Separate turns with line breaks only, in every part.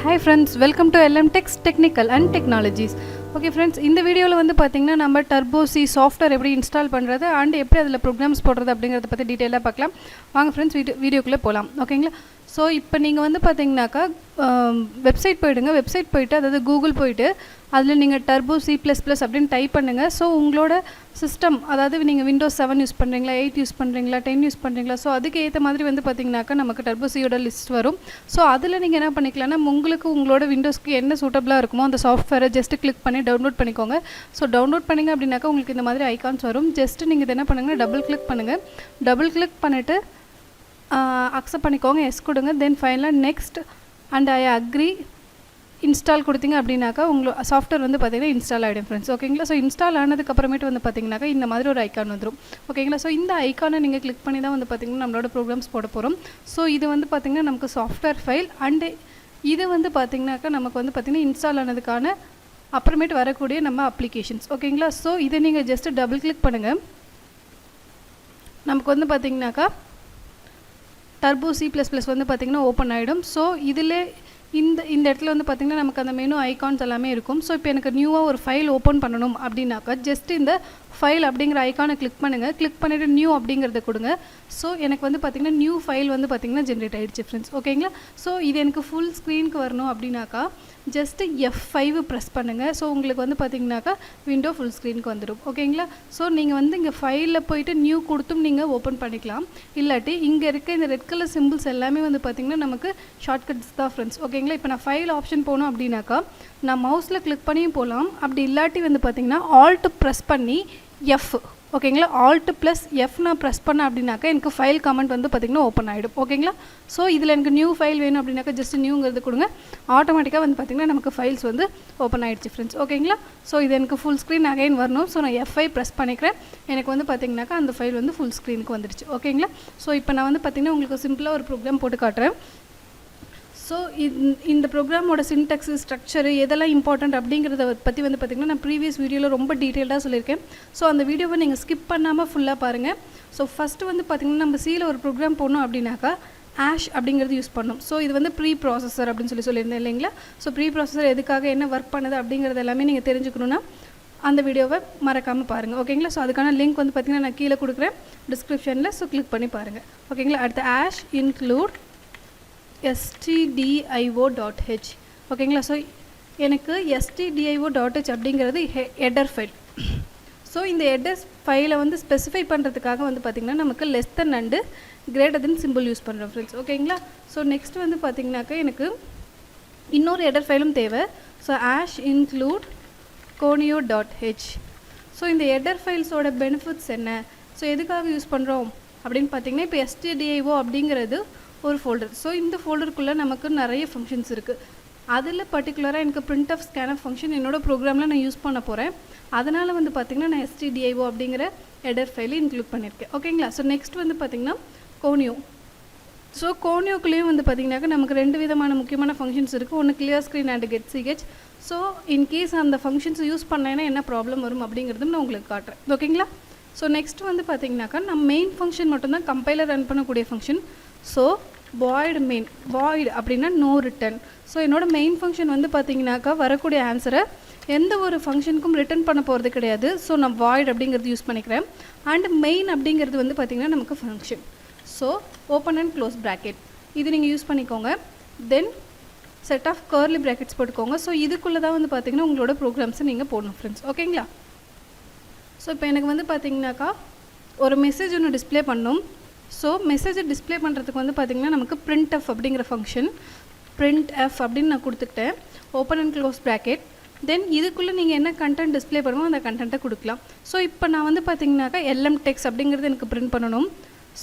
Hi friends, welcome to TECHS Technical and Technologies. Okay friends, இந்த வீடியோல வந்து பாத்தீங்கன்னா நம்ம Turbo C சாஃப்ட்வேர் எப்படி இன்ஸ்டால் பண்றது and எப்படி அதுல programs போடுறது அப்படிங்கறத பத்தி டீடைலா பார்க்கலாம். வாங்க friends வீடியோக்குள்ள போலாம். ஓகேங்களா? சோ இப்போ நீங்க வந்து பாத்தீங்கன்னாக்கா வெப்சைட் போய்டுங்க. வெப்சைட் போய்ட்டு அதாவது கூகுள் போய்ட்டு அதுல நீங்க Turbo C++ அப்படினு டைப் பண்ணுங்க. சோ உங்களோட சிஸ்டம் அதாவது நீங்க Windows 7 யூஸ் பண்றீங்களா, 8 யூஸ் பண்றீங்களா, 10 யூஸ் பண்றீங்களா, சோ அதுக்கு ஏத்த மாதிரி வந்து பாத்தீங்கன்னாக்கா நமக்கு Turbo C யோட லிஸ்ட் வரும். சோ அதுல நீங்க என்ன பண்ணிக்கலாம்னா உங்களுக்கு உங்களோட விண்டோஸ்க்கு என்ன சூட்டபிளா இருக்குமோ அந்த சாஃப்ட்வேரை ஜஸ்ட் கிளிக் பண்ணி டவுன்லோட் பண்ணிக்கோங்க. சோ டவுன்லோட் பண்ணீங்க அப்படினாக்கா உங்களுக்கு இந்த மாதிரி ஐகான்ஸ் வரும். ஜஸ்ட் நீங்க இத என்ன பண்ணுங்க, டபுள் கிளிக் பண்ணுங்க. டபுள் கிளிக் பண்ணிட்டு அக்செப்ட் பண்ணிக்கோங்க, எஸ் கொடுங்க. தென் ஃபைனலா next and I agree install கொடுத்தீங்க அப்படினாக்கா உங்க சாஃப்ட்வேர் வந்து பாத்தீங்கன்னா இன்ஸ்டால் ஆயிடும் फ्रेंड्स. ஓகேங்களா? சோ இன்ஸ்டால் ஆனதுக்கு அப்புறமேட்டு வந்து பாத்தீங்கன்னாக்கா இந்த மாதிரி ஒரு ஐகான் வந்துரும். ஓகேங்களா? சோ இந்த ஐகானை நீங்க கிளிக் பண்ணி தான் வந்து பாத்தீங்கன்னா நம்மளோட ப்ரோகிராம்ஸ் போட போறோம். சோ இது வந்து பாத்தீங்கன்னா நமக்கு சாஃப்ட்வேர் ஃபைல் அண்ட் இது வந்து பாத்தீங்கன்னாக்கா நமக்கு வந்து பாத்தீங்கன்னா இன்ஸ்டால் ஆனதுக்கான அப்புறமேட்டு வரக்கூடிய நம்ம அப்ளிகேஷன்ஸ். ஓகேங்களா? சோ இதை நீங்க ஜஸ்ட் டபுள் கிளிக் பண்ணுங்க. நமக்கு வந்து பாத்தீங்கன்னாக்கா Turbo C++ வந்து பாத்தீங்கன்னா ஓபன் ஆயிடும். சோ இதிலே இந்த இடத்துல வந்து பாத்தீங்கன்னா நமக்கு அந்த மெனு ஐகான்ஸ் எல்லாமே இருக்கும். சோ இப்போ எனக்கு நியூவா ஒரு ஃபைல் ஓபன் பண்ணனும் அப்படினாக்கா ஜஸ்ட் இந்த ஃபைல் அப்படிங்கற ஐகானை கிளிக் பண்ணுங்க. கிளிக் பண்ணிட்டு நியூ அப்படிங்கறத கொடுங்க. சோ எனக்கு வந்து பாத்தீங்கன்னா நியூ ஃபைல் வந்து பாத்தீங்கன்னா ஜெனரேட் ஆயிடுச்சு फ्रेंड्स. ஓகேங்களா? சோ இது எனக்கு ஃபுல் ஸ்கிரீனுக்கு வரணும் அப்படினாக்கா ஜஸ்ட் F5 பிரஸ் பண்ணுங்க. சோ உங்களுக்கு வந்து பாத்தீங்கன்னாக்கா விண்டோ ஃபுல் ஸ்கிரீனுக்கு வந்துரும். ஓகேங்களா? சோ நீங்க வந்து இங்க ஃபைல்ல போய்ட்டு நியூ கொடுத்தும் நீங்க ஓபன் பண்ணிக்கலாம். இல்லாட்டி இங்க இருக்க இந்த ரெட் கலர் சிம்பிள்ஸ் எல்லாமே வந்து பாத்தீங்கன்னா நமக்கு ஷார்ட்கட்ஸ் தான் फ्रेंड्स. ஓகேங்களா? இப்போ நான் ஃபைல் ஆப்ஷன் போணும் அப்படினாக்கா நான் மவுஸ்ல கிளிக் பண்ணியும் போலாம். அப்படி இல்லாட்டி வந்து பாத்தீங்கன்னா Alt பிரஸ் பண்ணி F. ஓகேங்களா? Alt plus F நான் பிரஸ் பண்ண அப்படினாக்கா எனக்கு ஃபைல் கமெண்ட் வந்து பாத்தீங்கன்னா ஓபன் ஆயிடும். ஓகேங்களா? சோ இதுல எனக்கு நியூ ஃபைல் வேணும் அப்படினாக்கா ஜஸ்ட் நியூங்கிறது கொடுங்க. ஆட்டோமேட்டிக்கா வந்து பாத்தீங்கன்னா நமக்கு ஃபைல்ஸ் வந்து ஓபன் ஆயிடுச்சு फ्रेंड्स. ஓகேங்களா? சோ இது எனக்கு ஃபுல் ஸ்கிரீன் அகைன் வரணும். சோ நான் F5 பிரஸ் பண்ணிக்கிறேன். எனக்கு வந்து பாத்தீங்கன்னாக்கா அந்த ஃபைல் வந்து ஃபுல் ஸ்கிரீனுக்கு வந்துருச்சு. ஓகேங்களா? சோ இப்போ நான் வந்து பாத்தீங்கன்னா உங்களுக்கு சிம்பிளா ஒரு ப்ரோகிராம் போட்டு காட்டுறேன். சோ இந்த ப்ரோகிராமோட சின்டாக்ஸ் ஸ்ட்ரக்சர் எதெல்லாம் இம்பார்ட்டன்ட் அப்படிங்கறத பத்தி வந்து பாத்தீங்கன்னா நான் ப்ரீவியஸ் வீடியோல ரொம்ப டீடைலா சொல்லிருக்கேன். சோ அந்த வீடியோவை நீங்க ஸ்கிப் பண்ணாம ஃபுல்லா பாருங்க. சோ ஃபர்ஸ்ட் வந்து பாத்தீங்கன்னா நம்ம C ல ஒரு ப்ரோகிராம் போடணும் அப்படினாக்கா ash அப்படிங்கறது யூஸ் பண்ணனும். சோ இது வந்து ப்ரீ ப்ராசஸர் அப்படினு சொல்லியிருந்தேன் இல்லீங்களா? சோ ப்ரீ ப்ராசஸர் எதுக்காக என்ன வர்க் பண்ணுது அப்படிங்கறது எல்லாமே நீங்க தெரிஞ்சுக்கணும்னா அந்த வீடியோவை மறக்காம பாருங்க. ஓகேங்களா? சோ அதுக்கான லிங்க் வந்து பாத்தீங்கன்னா நான் கீழ கொடுக்கிறேன் டிஸ்கிரிப்ஷன்ல. சோ கிளிக் பண்ணி பாருங்க. ஓகேங்களா? அடுத்து ash include stdio.h. ஓகேங்களா? சோ எனக்கு stdio.h அப்படிங்கிறது ஹெடர் ஃபைல். சோ இந்த ஹெடர் ஃபைலை வந்து ஸ்பெசிஃபை பண்றதுக்காக வந்து பாத்தீங்கன்னா நமக்கு less then and greater than simple use பண்றோம் फ्रेंड्स. ஓகேங்களா? சோ நெக்ஸ்ட் வந்து பாத்தீங்கன்னாக்கா எனக்கு இன்னொரு ஹெடர் ஃபைலும் தேவை. So ash include conio.h. So இந்த ஹெடர் ஃபைல்ஸோட பெனிஃபிட்ஸ் என்ன, சோ எதுக்காக யூஸ் பண்றோம் அப்படினு பாத்தீங்கன்னா இப்போ stdio அப்படிங்கிறது ஒரு ஃபோல்டர். சோ இந்த ஃபோல்டருக்குள்ள நமக்கு நிறைய ஃபங்க்ஷன்ஸ் இருக்கு. அதுல பர்టిక్యులரா எனக்கு printf scanf ஃபங்க்ஷன் என்னோட ப்ரோகிராம்ல நான் யூஸ் பண்ண போறேன். அதனால வந்து பாத்தீங்கன்னா நான் stdio அப்படிங்கற ஹெடர் ஃபைலை இன்க்ளூட் பண்ணிருக்கேன். ஓகேங்களா? சோ நெக்ஸ்ட் வந்து பாத்தீங்கன்னா conio. சோ conioக்குள்ளேயும் வந்து பாத்தீங்கன்னாக்க நமக்கு ரெண்டு விதமான முக்கியமான ஃபங்க்ஷன்ஸ் இருக்கு. ஒன்னு clear screen and get ch. So in case அந்த ஃபங்க்ஷன்ஸ் யூஸ் பண்ணேனா என்ன ப்ராப்ளம் வரும் அப்படிங்கறதும் நான் உங்களுக்கு காட்டுறேன். ஓகேங்களா? சோ நெக்ஸ்ட் வந்து பாத்தீங்கன்னாக்க நம்ம மெயின் ஃபங்க்ஷன் மட்டும் தான் கம்பைலர் ரன் பண்ணக்கூடிய function. So void main, void அப்படினா no return. சோ என்னோட மெயின் ஃபங்க்ஷன் வந்து பாத்தீங்கன்னாக்க வரக்கூடிய ஆன்சரை எந்த ஒரு ஃபங்க்ஷனுக்கும் ரிட்டர்ன் பண்ண போறது கிடையாது. சோ நான் void அப்படிங்கிறது யூஸ் பண்ணிக்கிறேன். and main அப்படிங்கிறது வந்து பாத்தீங்கன்னா நமக்கு function. So open and close bracket இது நீங்க யூஸ் பண்ணிக்கோங்க. then set of curly brackets போட்டுக்கோங்க. சோ இதுக்குள்ள தான் வந்து பாத்தீங்கன்னா உங்களோட ப்ரோகிராம்ஸ் நீங்க போடணும் फ्रेंड्स. ஓகேங்களா? சோ இப்போ எனக்கு வந்து பாத்தீங்கன்னாக்கா ஒரு மெசேஜ் ஒன்னு டிஸ்ப்ளே பண்ணனும். சோ மெசேஜ் டிஸ்ப்ளே பண்றதுக்கு வந்து பாத்தீங்கன்னா நமக்கு printf அப்படிங்கற ஃபங்க்ஷன் printf அப்படினு நான் கொடுத்துட்டேன். open and close bracket. then இதுக்குள்ள நீங்க என்ன கண்டென்ட் டிஸ்ப்ளே பண்ணுமோ அந்த கண்டென்ட்டை கொடுக்கலாம். சோ இப்போ நான் வந்து பாத்தீங்கன்னாக்கா lmtext அப்படிங்கிறது எனக்கு பிரிண்ட் பண்ணனும்.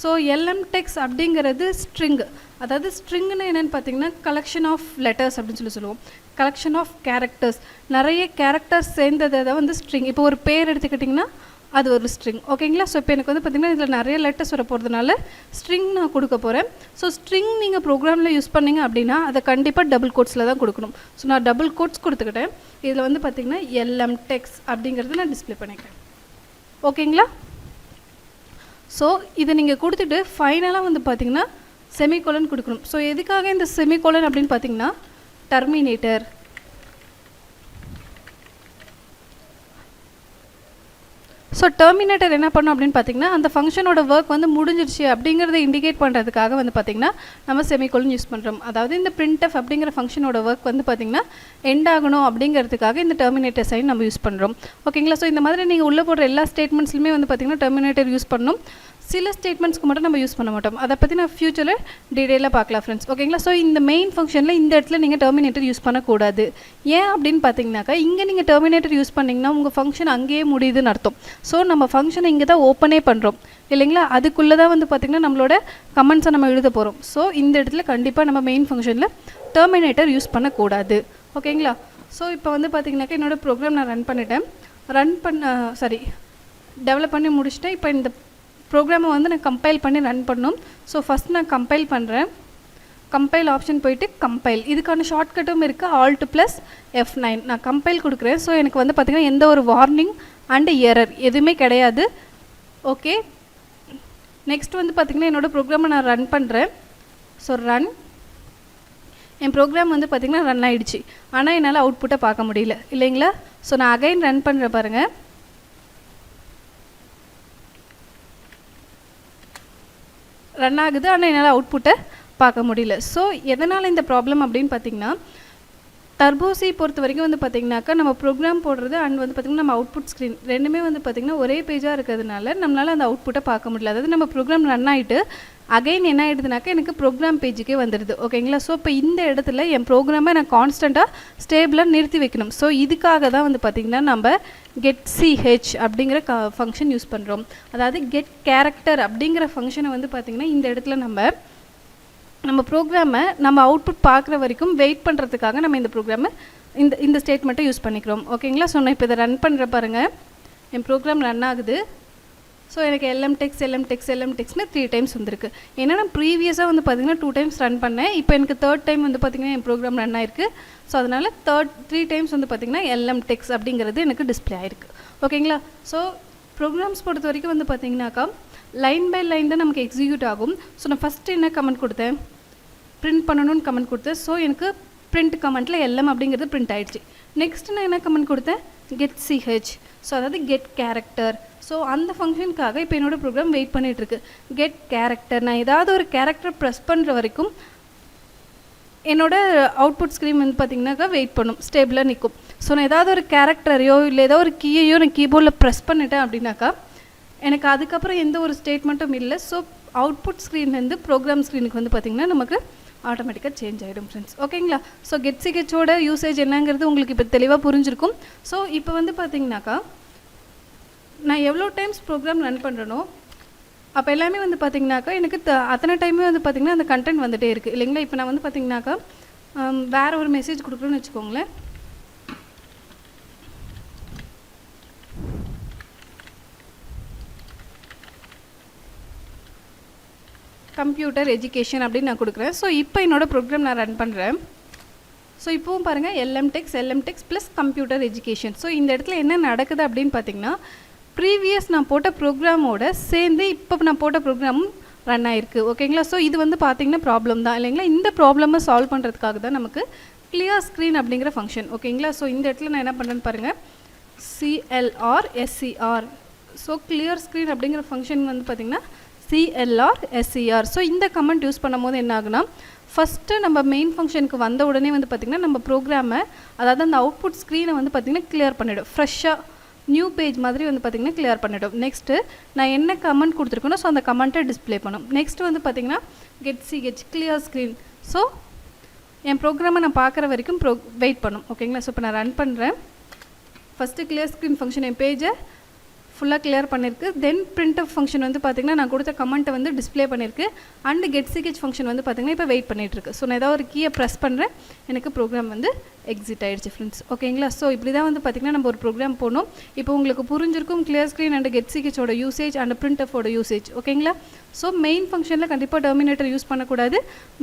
சோ lmtext அப்படிங்கிறது string. அதாவது stringனா என்னன்னு பாத்தீங்கன்னா கலெக்ஷன் ஆஃப் லெட்டர்ஸ் அப்படினு சொல்லுவோம். Collection of characters. நிறைய characters சேர்ந்ததை தான் வந்து string. இப்போ ஒரு பேர் எடுத்துக்கிட்டீங்கன்னா அது ஒரு string. ஓகேங்களா? சோ இப்போ எனக்கு வந்து பாத்தீங்கன்னா இதுல நிறைய லெட்டர்ஸ் வர போறதுனால string நான் கொடுக்க போறேன். சோ string நீங்க ப்ரோகிராம்ல யூஸ் பண்ணீங்க அப்படினா அத கண்டிப்பா டபுள் கோட்ஸ்ல தான் கொடுக்கணும். சோ நான் டபுள் கோட்ஸ் கொடுத்துக்கிட்டேன். இதுல வந்து பாத்தீங்கன்னா lmtext அப்படிங்கறது நான் டிஸ்ப்ளே பண்ணிக்கிறேன். ஓகேங்களா? சோ இத நீங்க கொடுத்துட்டு ஃபைனலா வந்து பாத்தீங்கன்னா செமிகோலன் கொடுக்கணும். சோ எதுக்காக இந்த செமிகோலன் அப்படினு பாத்தீங்கன்னா terminator. ஸோ டெர்மினேட்டர் என்ன பண்ணும் அப்படின்னு பார்த்தீங்கன்னா அந்த ஃபங்க்ஷனோட ஒர்க் வந்து முடிஞ்சிருச்சு அப்படிங்கிறத இண்டிகேட் பண்ணுறதுக்காக வந்து பார்த்திங்கன்னா நம்ம செமிகோலன் யூஸ் பண்ணுறோம். அதாவது இந்த printf அப்படிங்கிற ஃபங்க்ஷனோட ஒர்க் வந்து பார்த்திங்கன்னா எண்ட் ஆகணும் அப்படிங்கிறதுக்காக இந்த டெர்மினேட்டர் சைன் நம்ம யூஸ் பண்ணுறோம். ஓகேங்களா? ஸோ இந்த மாதிரி நீங்கள் உள்ளே போடுற எல்லா ஸ்டேட்மெண்ட்ஸ்லையுமே வந்து பார்த்திங்கன்னா டெர்மினேட்டர் யூஸ் பண்ணணும். சில ஸ்டேட்மெண்ட்ஸ்க்கு மட்டும் நம்ம யூஸ் பண்ண மாட்டோம். அதை பற்றி நான் ஃபியூச்சரில் டீட்டெயிலாக பார்க்கலாம் ஃப்ரெண்ட்ஸ். ஓகேங்களா? ஸோ இந்த மெயின் ஃபங்க்ஷனில் இந்த இடத்துல நீங்கள் டெர்மினேட்டர் யூஸ் பண்ணக்கூடாது. ஏன் அப்படின்னு பார்த்தீங்கன்னாக்கா இங்கே நீங்கள் டெர்மினேட்டர் யூஸ் பண்ணிங்கன்னா உங்கள் ஃபங்க்ஷன் அங்கேயே முடியுதுன்னு அர்த்தம். ஸோ நம்ம ஃபங்க்ஷனை இங்கே தான் ஓப்பனே பண்ணுறோம் இல்லைங்களா? அதுக்குள்ளே தான் வந்து பார்த்திங்கன்னா நம்மளோட கமெண்ட்ஸை நம்ம எழுத போகிறோம். ஸோ இந்த இடத்துல கண்டிப்பாக நம்ம மெயின் ஃபங்க்ஷனில் டெர்மினேட்டர் யூஸ் பண்ணக்கூடாது. ஓகேங்களா? ஸோ இப்போ வந்து பார்த்திங்கனாக்கா என்னோடய ப்ரோக்ராம் நான் டெவலப் பண்ணி முடிச்சிட்டேன். இப்போ இந்த ப்ரோக்ராமை வந்து நான் கம்பைல் பண்ணி ரன் பண்ணணும். ஸோ ஃபஸ்ட் நான் கம்பைல் பண்ணுறேன். கம்பைல் ஆப்ஷன் போயிட்டு கம்பைல், இதுக்கான ஷார்ட்கட்டும் இருக்குது, Alt + F9. நான் கம்பைல் கொடுக்குறேன். ஸோ எனக்கு வந்து பார்த்திங்கன்னா எந்த ஒரு வார்னிங் அண்டு எரர் எதுவுமே கிடையாது. ஓகே, நெக்ஸ்ட் வந்து பார்த்திங்கன்னா என்னோடய ப்ரோக்ராமை நான் ரன் பண்ணுறேன். ஸோ ரன், என் ப்ரோக்ராம் வந்து பார்த்திங்கன்னா ரன் ஆகிடுச்சு. ஆனால் என்னால் அவுட்புட்டை பார்க்க முடியல இல்லைங்களா? ஸோ நான் அகைன் ரன் பண்ணுறேன் பாருங்கள். ரன் ஆகுது, ஆனால் என்னால் அவுட்புட்டை பார்க்க முடியல. ஸோ எதனால் இந்த ப்ராப்ளம் அப்படின்னு பார்த்தீங்கன்னா டர்போசி பொறுத்த வரைக்கும் வந்து பார்த்திங்கனாக்கா நம்ம ப்ரோக்ராம் போடுறது அண்ட் வந்து பார்த்திங்கன்னா நம்ம அவுட்புட் ஸ்க்ரீன் ரெண்டுமே வந்து பார்த்திங்கன்னா ஒரே பேஜாக இருக்கிறதுனால நம்மளால் அந்த அவுட்புட்டை பார்க்க முடியல. அதாவது நம்ம ப்ரோக்ராம் ரன் ஆகிட்டு அகைன் என்ன ஆகிடுதுனாக்கா எனக்கு ப்ரோக்ராம் பேஜுக்கே வந்துடுது. ஓகேங்களா? ஸோ இப்போ இந்த இடத்துல என் ப்ரோக்ராமை நான் கான்ஸ்டண்ட்டாக ஸ்டேபிளாக நிறுத்தி வைக்கணும். ஸோ இதுக்காக தான் வந்து பார்த்திங்கன்னா நம்ம getch அப்படிங்கிற ஃபங்க்ஷன் யூஸ் பண்ணுறோம். அதாவது get character அப்படிங்கிற ஃபங்க்ஷனை வந்து பார்த்திங்கன்னா இந்த இடத்துல நம்ம ப்ரோக்ராமை நம்ம அவுட்புட் பார்க்குற வரைக்கும் வெயிட் பண்ணுறதுக்காக நம்ம இந்த ப்ரோக்ராமை இந்த ஸ்டேட்மெண்ட்டை யூஸ் பண்ணிக்கிறோம். ஓகேங்களா? ஸோ நான் இப்போ இதை ரன் பண்ணுற பாருங்கள், என் ப்ரோக்ராம் ரன் ஆகுது. ஸோ எனக்கு LMTECHSனு 3 டைம்ஸ் வந்திருக்கு. ஏன்னா நான் ப்ரீவியஸாக வந்து பார்த்திங்கன்னா 2 டைம்ஸ் ரன் பண்ணேன். இப்போ எனக்கு 3rd டைம் வந்து பார்த்திங்கன்னா என் ப்ரோக்ராம் ரன் ஆயிருக்கு. ஸோ அதனால் 3 டைம்ஸ் வந்து பார்த்திங்கன்னா LMTECHS அப்படிங்கிறது எனக்கு டிஸ்பிளே ஆகிருக்கு. ஓகேங்களா? ஸோ ப்ரோக்ராம்ஸ் பொறுத்த வரைக்கும் வந்து பார்த்திங்கனாக்கா லைன் பை லைன் தான் நமக்கு எக்ஸிக்யூட் ஆகும். ஸோ நான் ஃபஸ்ட்டு என்ன கமெண்ட் கொடுத்தேன், பிரிண்ட் பண்ணணும்னு கமெண்ட் கொடுத்தேன். ஸோ எனக்கு பிரிண்ட் கமெண்ட்டில் LM அப்படிங்கிறது பிரிண்ட் ஆகிடுச்சு. நெக்ஸ்ட் நான் என்ன கமெண்ட் கொடுத்தேன், getch, ஸோ அதாவது get character. ஸோ அந்த ஃபங்க்ஷனுக்காக இப்போ என்னோடய ப்ரோக்ராம் வெயிட் பண்ணிகிட்ருக்கு. get character, நான் ஏதாவது ஒரு கேரக்டர் ப்ரெஸ் பண்ணுற வரைக்கும் என்னோடய அவுட்புட் ஸ்க்ரீன் வந்து பார்த்திங்கனாக்கா வெயிட் பண்ணும், ஸ்டேபிளாக நிற்கும். ஸோ நான் ஏதாவது ஒரு கேரக்டரையோ இல்லை ஏதோ ஒரு கீயையோ நான் கீபோர்டில் ப்ரெஸ் பண்ணிட்டேன் அப்படின்னாக்கா எனக்கு அதுக்கப்புறம் எந்த ஒரு ஸ்டேட்மெண்ட்டும் இல்லை. ஸோ அவுட்புட் ஸ்க்ரீன்லேருந்து ப்ரோக்ராம் ஸ்க்ரீனுக்கு வந்து பார்த்திங்கன்னா நமக்கு ஆட்டோமேட்டிக்காக சேஞ்ச் ஆகிடும் ஃப்ரெண்ட்ஸ். ஓகேங்களா? ஸோ getchோட யூசேஜ் என்னங்கிறது உங்களுக்கு இப்போ தெளிவாக புரிஞ்சிருக்கும். ஸோ இப்போ வந்து பார்த்திங்கனாக்கா நான் எவ்வளோ டைம்ஸ் ப்ரோக்ராம் ரன் பண்ணுறனோ அப்போ எல்லாமே வந்து பார்த்திங்கனாக்கா எனக்கு அத்தனை டைமே வந்து பார்த்திங்கன்னா அந்த கண்டென்ட் வந்துகிட்டே இருக்குது இல்லைங்களா? இப்போ நான் வந்து பார்த்திங்கனாக்கா வேறு ஒரு மெசேஜ் கொடுக்குறோன்னு வச்சுக்கோங்களேன். கம்ப்யூட்டர் எஜுகேஷன் அப்படின்னு நான் கொடுக்குறேன். ஸோ இப்போ என்னோடய ப்ரோக்ராம் நான் ரன் பண்ணுறேன். ஸோ இப்போவும் பாருங்கள் LMTECHS plus computer education. So இந்த இடத்துல என்ன நடக்குது அப்படின்னு பார்த்தீங்கன்னா ப்ரீவியஸ் நான் போட்ட ப்ரோக்ராமோட சேர்ந்து இப்போ நான் போட்ட ப்ரோக்ராமும் ரன் ஆகிருக்கு. ஓகேங்களா? ஸோ இது வந்து பார்த்திங்கன்னா ப்ராப்ளம் தான் இல்லைங்களா? இந்த ப்ராப்ளமை சால்வ் பண்ணுறதுக்காக தான் நமக்கு கிளியர் ஸ்க்ரீன் அப்படிங்கிற ஃபங்க்ஷன். ஓகேங்களா? ஸோ இந்த இடத்துல நான் என்ன பண்ணுறேன்னு பாருங்கள், CLR. ஸோ கிளியர் ஸ்க்ரீன் அப்படிங்கிற ஃபங்க்ஷன் வந்து பார்த்திங்கன்னா CLR. ஸோ இந்த கமெண்ட் யூஸ் பண்ணும் போது என்ன ஆகுனா ஃபஸ்ட்டு நம்ம மெயின் ஃபங்க்ஷனுக்கு வந்த உடனே வந்து பார்த்திங்கன்னா நம்ம ப்ரோக்ராமை அதாவது அந்த அவுட்புட் ஸ்க்ரீனை வந்து பார்த்திங்கன்னா கிளியர் பண்ணிவிடும். ஃப்ரெஷ்ஷாக நியூ பேஜ் மாதிரி வந்து பார்த்திங்கன்னா கிளியர் பண்ணிவிடும். நெக்ஸ்ட்டு நான் என்ன கமெண்ட் கொடுத்துருக்கேனோ ஸோ அந்த கமெண்ட்டை டிஸ்பிளே பண்ணும். நெக்ஸ்ட்டு வந்து பார்த்திங்கன்னா getch கிளியர் ஸ்க்ரீன். ஸோ என் ப்ரோக்ராமை நான் பார்க்குற வரைக்கும் வெயிட் பண்ணும். ஓகேங்களா? ஸோ இப்போ நான் ரன் பண்ணுறேன். ஃபஸ்ட்டு கிளியர் ஸ்க்ரீன் ஃபங்க்ஷன் என் பேஜை ஃபுல்லாக கிளியர் பண்ணியிருக்கு. தென் printf ஃபங்க்ஷன் வந்து பார்த்திங்கன்னா நான் கொடுத்த கமெண்ட்டை வந்து டிஸ்பிளே பண்ணியிருக்கு. அண்டு getch ஃபங்க்ஷன் வந்து பார்த்திங்கன்னா இப்போ வெயிட் பண்ணிகிட்ருக்கு. ஸோ நான் ஏதாவது ஒரு கீயை ப்ரெஸ் பண்ணுறேன், எனக்கு ப்ரோக்ராம் வந்து எக்ஸிட் ஆகிடுச்சு ஃப்ரெண்ட்ஸ். ஓகேங்களா? ஸோ இப்படி தான் வந்து பார்த்திங்கன்னா நம்ம ஒரு ப்ரோக்ராம் போகணும். இப்போ உங்களுக்கு புரிஞ்சிருக்கும் கிளியர் ஸ்க்ரீன் அண்ட் getchோட யூசேஜ் அண்ட் printfோட யூசேஜ். ஓகேங்களா? ஸோ மெயின் ஃபங்க்ஷனில் கண்டிப்பாக டெர்மினேட்டர் யூஸ் பண்ணக்கூடாது.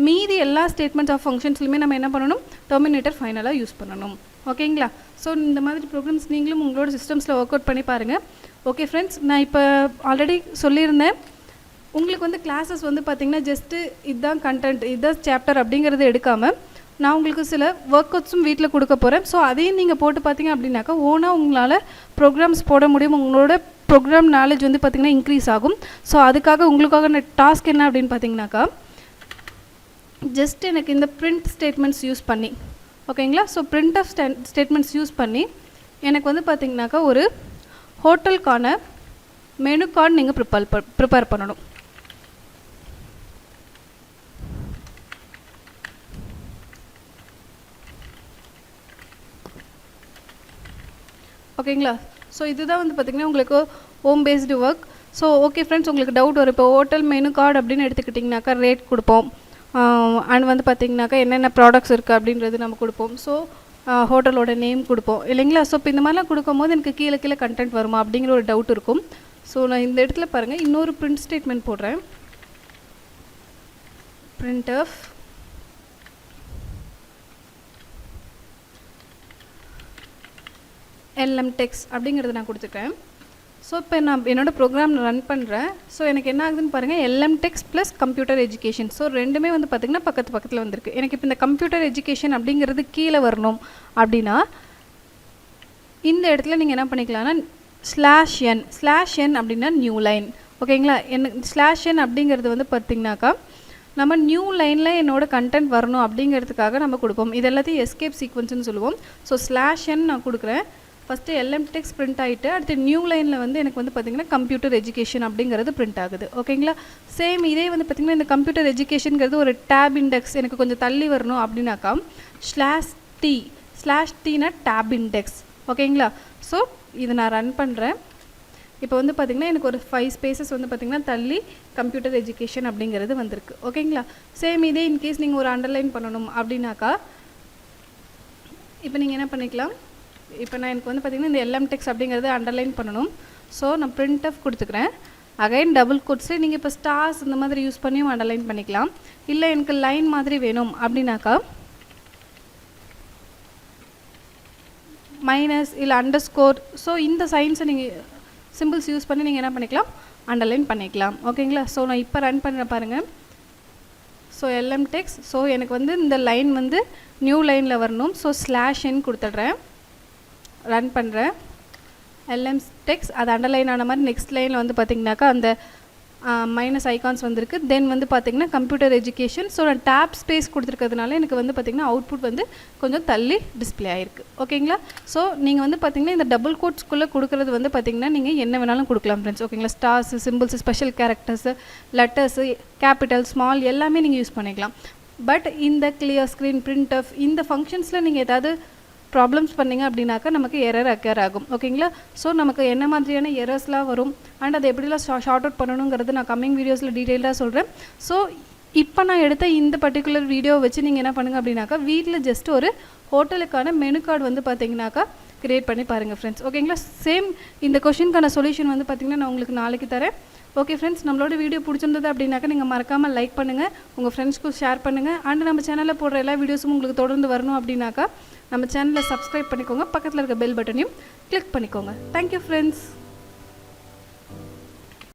மீதி எல்லா ஸ்டேட்மெண்ட்ஸ் ஆஃப் ஃபங்க்ஷன்ஸ்லையுமே நம்ம என்ன பண்ணணும், டெர்மினேட்டர் ஃபைனலாக யூஸ் பண்ணணும். ஓகேங்களா? ஸோ இந்த மாதிரி ப்ரோக்ராம்ஸ் நீங்களும் உங்களோட சிஸ்டம்ஸில் ஒர்க் அவுட் பண்ணி பாருங்கள். ஓகே ஃப்ரெண்ட்ஸ், நான் இப்போ ஆல்ரெடி சொல்லியிருந்தேன் உங்களுக்கு வந்து கிளாஸஸ் வந்து பார்த்திங்கன்னா ஜஸ்ட்டு இதுதான் கண்டென்ட் இதுதான் சாப்டர் அப்படிங்கிறது எடுக்காமல் நான் உங்களுக்கு சில ஒர்க் அவுட்ஸும் வீட்டில் கொடுக்க போகிறேன். ஸோ அதையும் நீங்கள் போட்டு பார்த்தீங்க அப்படின்னாக்கா ஓனாக உங்களால் ப்ரோக்ராம்ஸ் போட முடியும். உங்களோட ப்ரோக்ராம் நாலேஜ் வந்து பார்த்திங்கன்னா இன்க்ரீஸ் ஆகும். ஸோ அதுக்காக உங்களுக்காக டாஸ்க் என்ன அப்படின்னு பார்த்தீங்கன்னாக்கா, ஜஸ்ட் எனக்கு இந்த பிரிண்ட் ஸ்டேட்மெண்ட்ஸ் யூஸ் பண்ணி, ஓகேங்களா, so print of statements use பண்ணி எனக்கு வந்து பார்த்திங்கனாக்கா ஒரு ஹோட்டலுக்கான மெனு கார்டு நீங்கள் ப்ரிப்பேர் பண்ணணும். ஓகேங்களா, ஸோ இதுதான் வந்து பார்த்திங்கன்னா உங்களுக்கு home based work. So okay friends, உங்களுக்கு டவுட் வரும். இப்போ ஹோட்டல் மெனு கார்டு அப்படின்னு எடுத்துக்கிட்டிங்கனாக்கா ரேட் கொடுப்போம், அண்ட் வந்து பார்த்திங்கனாக்கா என்னென்ன ப்ராடக்ட்ஸ் இருக்குது அப்படின்றது நம்ம கொடுப்போம். ஸோ ஹோட்டலோட நேம் கொடுப்போம் இல்லைங்களா. ஸோ இப்போ இந்த மாதிரிலாம் கொடுக்கும்போது எனக்கு கீழே கண்டென்ட் வருமா அப்படிங்கிற ஒரு டவுட் இருக்கும். ஸோ நான் இந்த இடத்துல பாருங்கள் இன்னொரு பிரிண்ட் ஸ்டேட்மெண்ட் போடுறேன். பிரிண்ட் ஆஃப் TECHS அப்படிங்கிறத நான் கொடுத்துட்டேன். ஸோ இப்போ நான் என்னோடய ப்ரோக்ராம் ரன் பண்ணுறேன். ஸோ எனக்கு என்ன ஆகுதுன்னு பாருங்கள், TECHS plus computer education. So ரெண்டுமே வந்து பார்த்திங்கன்னா பக்கத்தில் வந்திருக்கு. எனக்கு இப்போ இந்த கம்ப்யூட்டர் எஜுகேஷன் அப்படிங்கிறது கீழே வரணும் அப்படின்னா இந்த இடத்துல நீங்கள் என்ன பண்ணிக்கலாம்னா /n அப்படின்னா நியூ லைன். ஓகேங்களா, /n அப்படிங்கிறது வந்து பார்த்திங்கனாக்கா நம்ம நியூ லைனில் என்னோட கண்டென்ட் வரணும் அப்படிங்கிறதுக்காக நம்ம கொடுப்போம். இது எல்லாத்தையும் எஸ்கேப் சீக்வன்ஸ்னு சொல்லுவோம். ஸோ /n நான் கொடுக்குறேன். ஃபஸ்ட்டு TECHS பிரிண்ட் ஆகிட்டு அடுத்து நியூ லைனில் வந்து எனக்கு வந்து பார்த்திங்கன்னா கம்ப்யூட்டர் எஜுகேஷன் அப்படிங்கிறது பிரிண்ட் ஆகுது. ஓகேங்களா, சேம் இதே வந்து பார்த்திங்கன்னா இந்த கம்ப்யூட்டர் எஜுகேஷனுங்கிறது ஒரு டேப் இண்டெக்ஸ் எனக்கு கொஞ்சம் தள்ளி வரணும் அப்படின்னாக்கா /t/t டேப் இண்டெக்ஸ். ஓகேங்களா, ஸோ இதை நான் ரன் பண்ணுறேன். இப்போ வந்து பார்த்திங்கன்னா எனக்கு ஒரு 5 ஸ்பேசஸ் வந்து பார்த்திங்கன்னா தள்ளி கம்ப்யூட்டர் எஜுகேஷன் அப்படிங்கிறது வந்திருக்கு. ஓகேங்களா, சேம் இதே இன்கேஸ் நீங்கள் ஒரு அண்டர்லைன் பண்ணணும் அப்படின்னாக்கா இப்போ நீங்கள் என்ன பண்ணிக்கலாம், இப்போ நான் எனக்கு வந்து பார்த்திங்கன்னா இந்த TECHS அப்படிங்கிறது அண்டர்லைன் பண்ணணும். ஸோ நான் பிரிண்ட் ஆஃப் கொடுத்துக்கிறேன். அகைன் டபுள் கோட்ஸில் நீங்கள் இப்போ ஸ்டார்ஸ் இந்த மாதிரி யூஸ் பண்ணியும் அண்டர்லைன் பண்ணிக்கலாம். இல்லை எனக்கு லைன் மாதிரி வேணும் அப்படின்னாக்கா மைனஸ் இல்லை அண்டர்ஸ்கோர், ஸோ இந்த சைன்ஸை நீங்கள் சிம்பிள்ஸ் யூஸ் பண்ணி நீங்கள் என்ன பண்ணிக்கலாம், அண்டர்லைன் பண்ணிக்கலாம். ஓகேங்களா, ஸோ நான் இப்போ ரன் பண்ண பாருங்கள். ஸோ TECHS, ஸோ எனக்கு வந்து இந்த லைன் வந்து நியூ லைனில் வரணும். ஸோ /n கொடுத்துட்றேன், ரன் பண்ணுறேன். TECHS அது அண்டர்லைன் ஆன மாதிரி நெக்ஸ்ட் லைனில் வந்து பார்த்திங்கனாக்கா அந்த மைனஸ் ஐகான்ஸ் வந்திருக்கு. தென் வந்து பார்த்திங்கன்னா கம்ப்யூட்டர் எஜுகேஷன். ஸோ நான் டேப் ஸ்பேஸ் கொடுத்துருக்கிறதுனால எனக்கு வந்து பார்த்திங்கன்னா அவுட்புட் வந்து கொஞ்சம் தள்ளி டிஸ்பிளே ஆகிருக்கு. ஓகேங்களா, ஸோ நீங்கள் வந்து பார்த்திங்கன்னா இந்த டபுள் கோட்ஸ்குள்ளே கொடுக்குறது வந்து பார்த்திங்கன்னா நீங்கள் என்ன வேணாலும் கொடுக்கலாம் ஃப்ரெண்ட்ஸ். ஓகேங்களா, stars, symbols, special characters, letters, capital, small எல்லாமே நீங்கள் யூஸ் பண்ணிக்கலாம். பட் இந்த கிளியர் ஸ்க்ரீன், பிரிண்ட் ஆஃப் இந்த ஃபங்க்ஷன்ஸில் நீங்கள் ஏதாவது ப்ராப்ளம்ஸ் பண்ணிங்க அப்படின்னாக்கா நமக்கு எரர் அக்கர் ஆகும். ஓகேங்களா, ஸோ நமக்கு என்ன மாதிரியான எரர்ஸ்லாம் வரும் அண்ட் அதை எப்படிலாம் ஷார்ட் அவுட் பண்ணணுங்கிறது நான் கம்மிங் வீடியோஸில் டீட்டெயிலாக சொல்கிறேன். ஸோ இப்போ நான் எடுத்த இந்த பர்டிகுலர் வீடியோ வச்சு நீங்கள் என்ன பண்ணுங்கள் அப்படின்னாக்கா வீட்டில் ஜஸ்ட் ஒரு ஹோட்டலுக்கான மெனு கார்டு வந்து பார்த்தீங்கன்னாக்கா க்ரியேட் பண்ணி பாருங்கள் ஃப்ரெண்ட்ஸ். ஓகேங்களா, சேம் இந்த கொஷினுக்கான சொல்யூஷன் வந்து பார்த்திங்கன்னா நான் உங்களுக்கு நாளைக்கு தரேன். ஓகே ஃப்ரெண்ட்ஸ், நம்மளோட வீடியோ பிடிச்சிருந்தது அப்படின்னாக்கா நீங்கள் மறக்காமல் லைக் பண்ணுங்கள், உங்கள் ஃப்ரெண்ட்ஸ்க்கும் ஷேர் பண்ணுங்கள். அண்ட் நம்ம சேனலில் போடுற எல்லா வீடியோஸும் உங்களுக்கு தொடர்ந்து வரணும் அப்படின்னாக்கா நம்ம சேனலை சப்ஸ்கிரைப் பண்ணிக்கோங்க, பக்கத்தில் இருக்க பெல் பட்டனையும் கிளிக் பண்ணிக்கோங்க. Thank you friends.